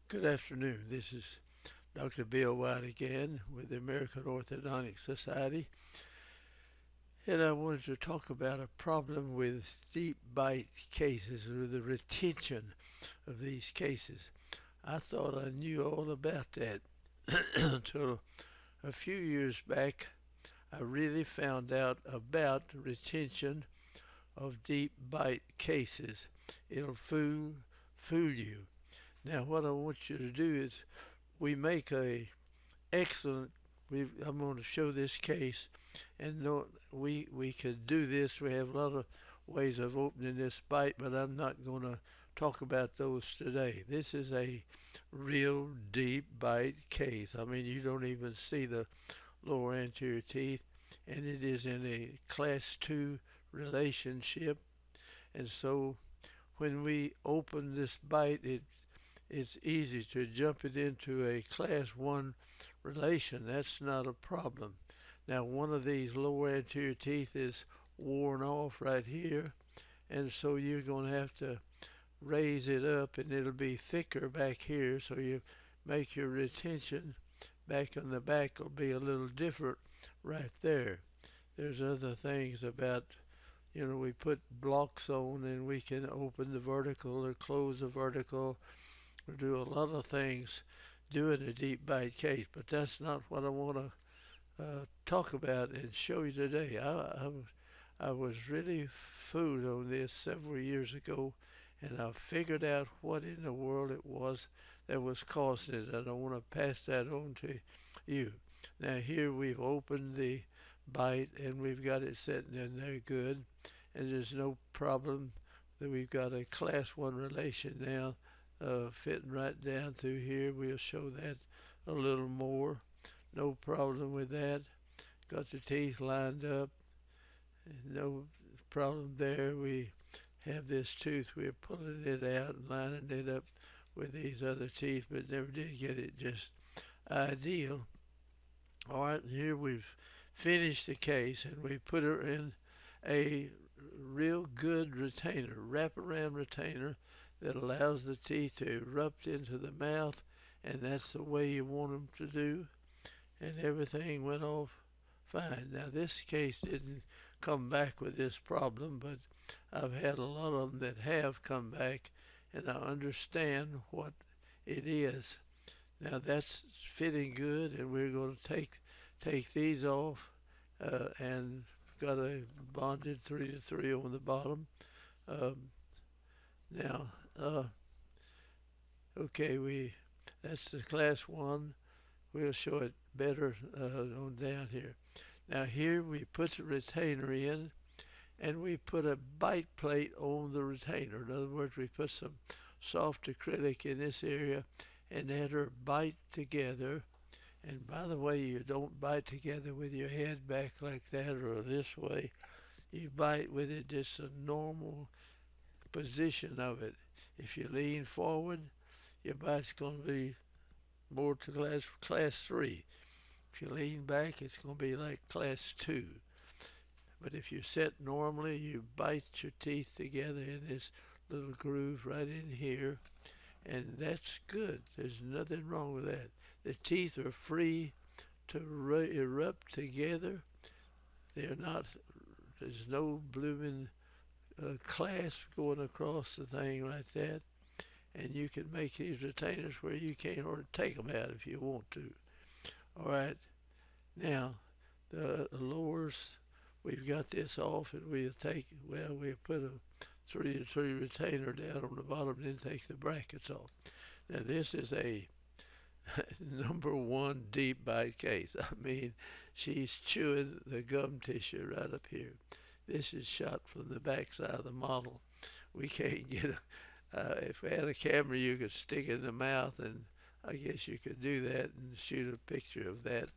Good afternoon. This is Dr. Bill Wyatt again with the American Orthodontic Society, and I wanted to talk about a problem with deep bite cases or the retention of these cases. I thought I knew all about that until a few years back. I really found out about retention of deep bite cases. It'll fool you. Now, what I want you to do is we make a excellent. I'm going to show this case, and we could do this. We have a lot of ways of opening this bite, but I'm not going to talk about those today. This is a real deep bite case. I mean, you don't even see the lower anterior teeth, and it is in a class 2 relationship. And so when we open this bite, it's easy to jump it into a class 1 relation. That's not a problem. Now, one of these lower anterior teeth is worn off right here, and so you're going to have to raise it up, and it'll be thicker back here, so you make your retention back on the back will be a little different right there. There's other things about, we put blocks on and we can open the vertical or close the vertical or do a lot of things doing a deep bite case, but that's not what I want to talk about and show you today. I was really fooled on this several years ago, and I figured out what in the world it was that was causing it. I don't want to pass that on to you. Now, here we've opened the bite and we've got it sitting in there good, and there's no problem that we've got a class 1 relation now fitting right down through here. We'll show that a little more. No problem with that. Got the teeth lined up. No problem there. We have this tooth. We're pulling it out and lining it up with these other teeth, but never did get it just ideal. All right, here we've finished the case, and we put her in a real good retainer, wraparound retainer that allows the teeth to erupt into the mouth, and that's the way you want them to do, and everything went off fine. Now, this case didn't come back with this problem, but I've had a lot of them that have come back, and I understand what it is. Now, that's fitting good, and we're going to take these off, and got a bonded 3 to 3 on the bottom. Now, okay, that's the class 1. We'll show it better on down here. Now, here we put the retainer in, and we put a bite plate on the retainer. In other words, we put some soft acrylic in this area and let her bite together. And by the way, you don't bite together with your head back like that or this way. You bite with it just a normal position of it. If you lean forward, your bite's going to be more to class 3. If you lean back, it's going to be like class 2. But if you sit normally, you bite your teeth together in this little groove right in here, and that's good. There's nothing wrong with that. The teeth are free to erupt together. They're not, there's no blooming clasp going across the thing like that. And you can make these retainers where you can't hardly take them out if you want to. All right. Now, the lowers, we've got this off, and we'll put a 3 to 3 retainer down on the bottom, then take the brackets off. Now, this is a number 1 deep bite case. I mean, she's chewing the gum tissue right up here. This is shot from the back side of the model. We can't get if we had a camera, you could stick it in the mouth, and I guess you could do that and shoot a picture of that.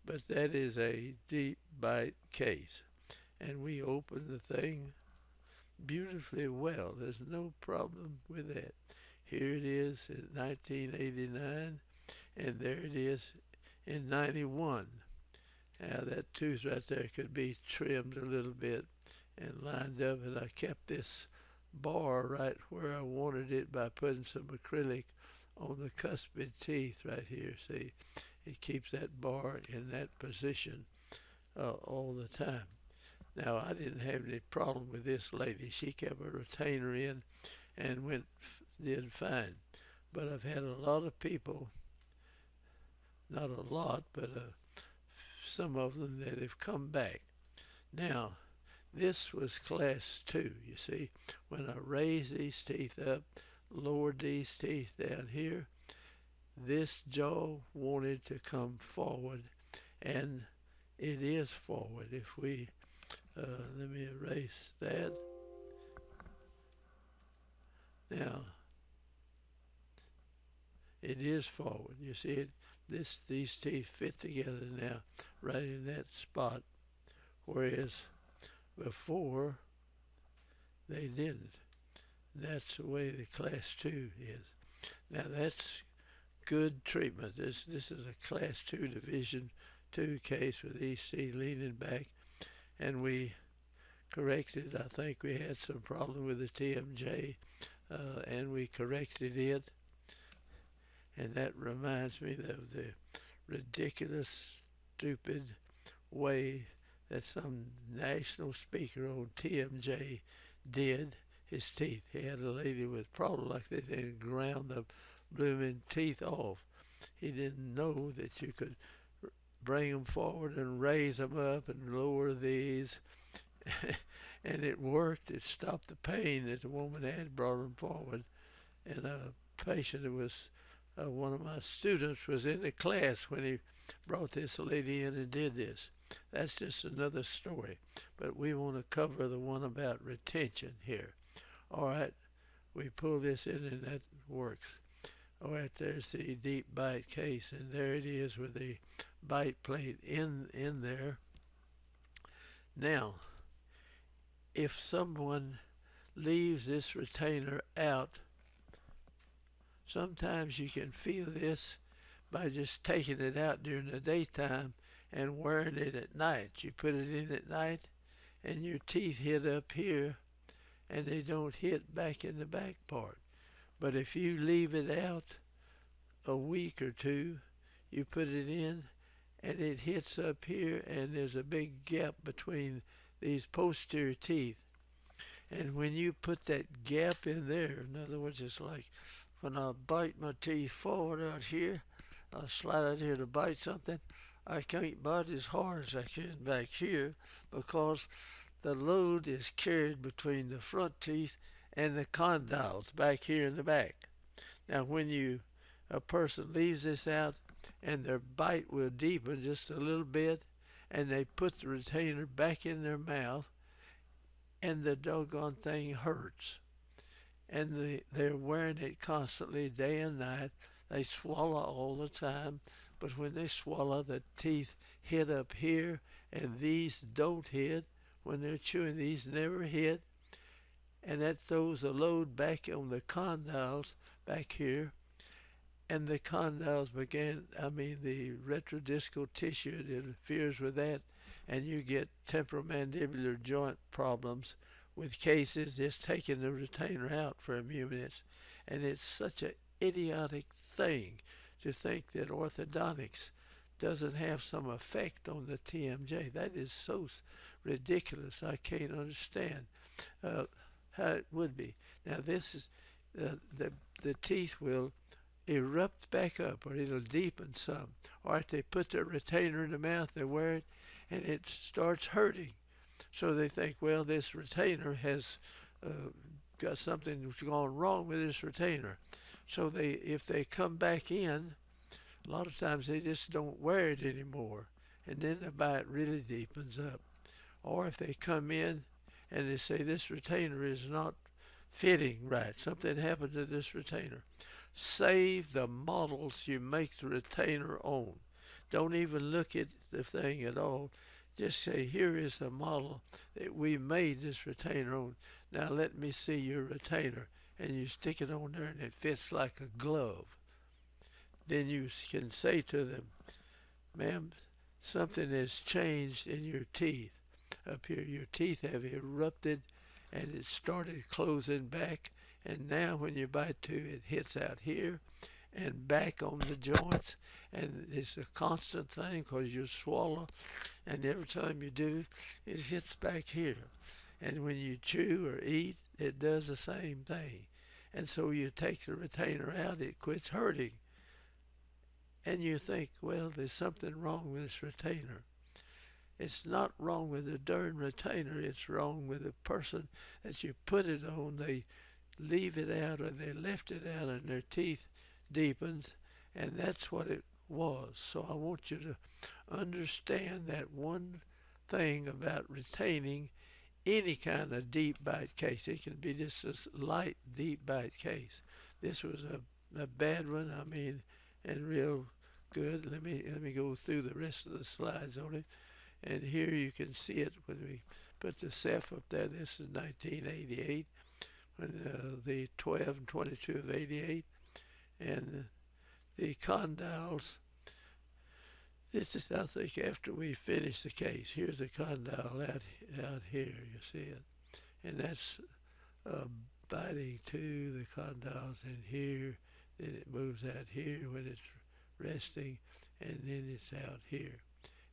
But that is a deep bite case. And we open the thing beautifully well. There's no problem with that. Here it is in 1989, and there it is in 91. Now, that tooth right there could be trimmed a little bit and lined up, and I kept this bar right where I wanted it by putting some acrylic on the cuspid teeth right here. See, it keeps that bar in that position all the time. Now, I didn't have any problem with this lady. She kept a retainer in and did fine. But I've had a lot of people, not a lot, but some of them that have come back. Now, this was class 2, you see. When I raised these teeth up, lowered these teeth down here, this jaw wanted to come forward, and it is forward. If we, let me erase that. Now, it is forward. You see it? These teeth fit together now, right in that spot, whereas before they didn't. That's the way the class 2 is. Now that's good treatment. This is a class 2 division 2 case with EC leaning back, and we corrected. I think we had some problem with the TMJ, and we corrected it. And that reminds me of the ridiculous, stupid way that some national speaker on TMJ did his teeth. He had a lady with problem like this and ground the blooming teeth off. He didn't know that you could bring them forward and raise them up and lower these. And it worked. It stopped the pain that the woman had, brought them forward. And a patient that was one of my students was in the class when he brought this lady in and did this. That's just another story. But we want to cover the one about retention here. All right, we pull this in and that works. All right, there's the deep bite case, and there it is with the bite plate in there. Now, if someone leaves this retainer out, sometimes you can feel this by just taking it out during the daytime and wearing it at night. You put it in at night and your teeth hit up here and they don't hit back in the back part. But if you leave it out a week or two, you put it in and it hits up here and there's a big gap between these posterior teeth. And when you put that gap in there, in other words, it's like when I bite my teeth forward out here, I slide out here to bite something, I can't bite as hard as I can back here because the load is carried between the front teeth and the condyles back here in the back. Now when a person leaves this out and their bite will deepen just a little bit and they put the retainer back in their mouth and the doggone thing hurts. And they're wearing it constantly, day and night. They swallow all the time, but when they swallow, the teeth hit up here, and these don't hit. When they're chewing, these never hit, and that throws a load back on the condyles back here, and the condyles the retrodiscal tissue that interferes with that, and you get temporomandibular joint problems with cases just taking the retainer out for a few minutes. And it's such an idiotic thing to think that orthodontics doesn't have some effect on the TMJ. That is so ridiculous. I can't understand how it would be. Now this is the teeth will erupt back up, or it'll deepen some. Or if they put their retainer in the mouth, they wear it, and it starts hurting. So they think, well, this retainer has got something that's gone wrong with this retainer. So if they come back in, a lot of times they just don't wear it anymore, and then the bite really deepens up. Or if they come in and they say this retainer is not fitting right, something happened to this retainer, save the models you make the retainer on. Don't even look at the thing at all. Just say, here is the model that we made this retainer on. Now let me see your retainer. And you stick it on there and it fits like a glove. Then you can say to them, ma'am, something has changed in your teeth. Up here, your teeth have erupted and it started closing back. And now when you bite to it hits out here and back on the joints, and it's a constant thing because you swallow, and every time you do, it hits back here. And when you chew or eat, it does the same thing. And so you take the retainer out, it quits hurting. And you think, well, there's something wrong with this retainer. It's not wrong with the darn retainer, it's wrong with the person that you put it on. They leave it out or they left it out and their teeth deepens, and that's what it was. So I want you to understand that one thing about retaining any kind of deep bite case. It can be just a light deep bite case. This was a bad one, I mean, and real good. Let me go through the rest of the slides on it. And here you can see it when we put the Ceph up there. This is 1988, when the 12 and 22 of 88. And the condyles, this is, I think, after we finish the case. Here's the condyle out here, you see it. And that's biting to the condyles, and here, then it moves out here when it's resting, and then it's out here.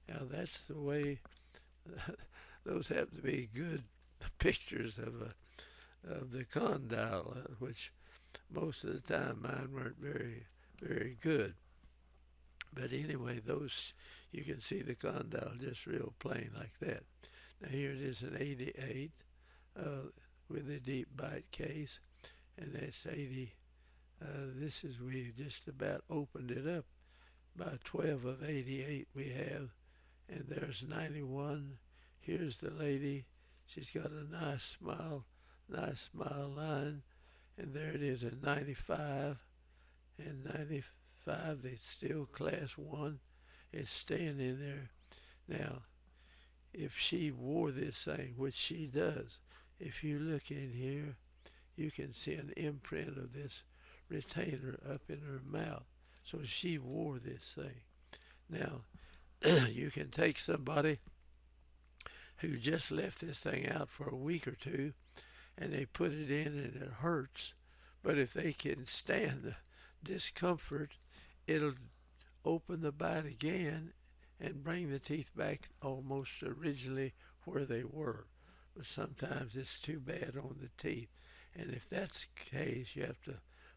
Now that's the way, those happen to be good pictures of the condyle, which most of the time mine weren't very good. But anyway, those, you can see the condyle just real plain like that. Now here it is in 88 with the deep bite case, and that's 80. This is, we just about opened it up. By 12 of 88 we have, and there's 91. Here's the lady. She's got a nice smile line. And there it is in 95. And 95, it's still class 1. It's staying in there. Now, if she wore this thing, which she does, if you look in here, you can see an imprint of this retainer up in her mouth. So she wore this thing. Now, you can take somebody who just left this thing out for a week or two, and they put it in and it hurts. But if they can stand the discomfort, it'll open the bite again and bring the teeth back almost originally where they were. But sometimes it's too bad on the teeth. And if that's the case, you have to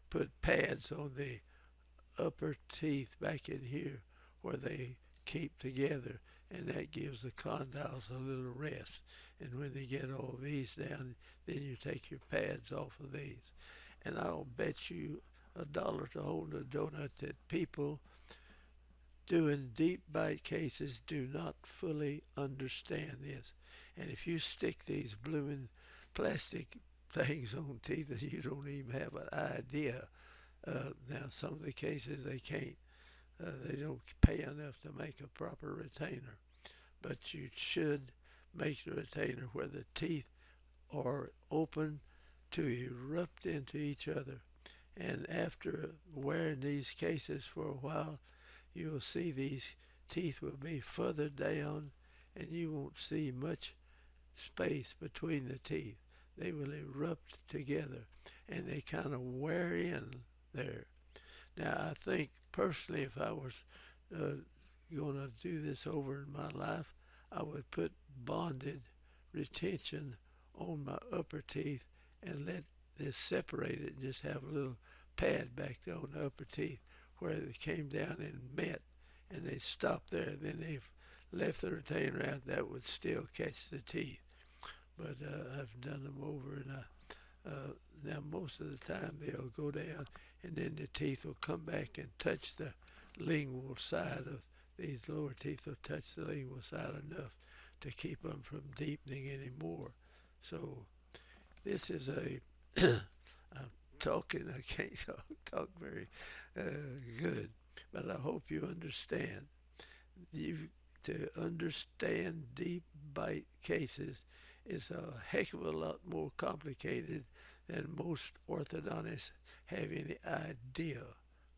put pads on the upper teeth back in here where they keep together, and that gives the condyles a little rest. And when they get all these down, then you take your pads off of these. And I'll bet you $1 to hold a donut that people doing deep bite cases do not fully understand this. And if you stick these blooming plastic things on teeth that you don't even have an idea, now some of the cases they can't. They don't pay enough to make a proper retainer. But you should make the retainer where the teeth are open to erupt into each other. And after wearing these cases for a while, you will see these teeth will be further down, and you won't see much space between the teeth. They will erupt together, and they kind of wear in there. Now, I think personally, if I was going to do this over in my life, I would put bonded retention on my upper teeth and let this separate it and just have a little pad back there on the upper teeth where they came down and met, and they stopped there. Then they've left the retainer out. That would still catch the teeth. But I've done them over, and now most of the time they'll go down, and then the teeth will come back and touch the lingual side of these lower teeth. Will touch the lingual side enough to keep them from deepening anymore. So this is a I'm talking. I can't talk very good, but I hope you understand. To understand deep bite cases is a heck of a lot more complicated than most orthodontists have any idea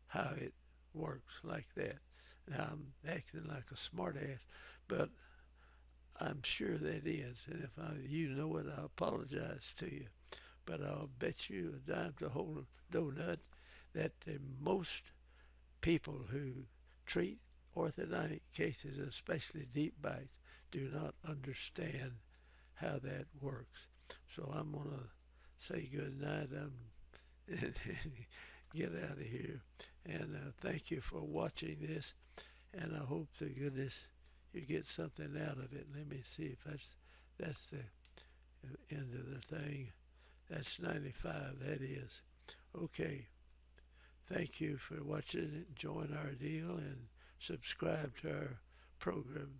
how it works like that. Now, I'm acting like a smart ass, but I'm sure that is. And if you know it, I apologize to you. But I'll bet you a dime to hold a donut that most people who treat orthodontic cases, especially deep bites, do not understand how that works. So I'm going to say good night and get out of here. And thank you for watching this. And I hope to goodness you get something out of it. Let me see if that's the end of the thing. That's 95. That is. Okay. Thank you for watching it. Join our deal and subscribe to our program.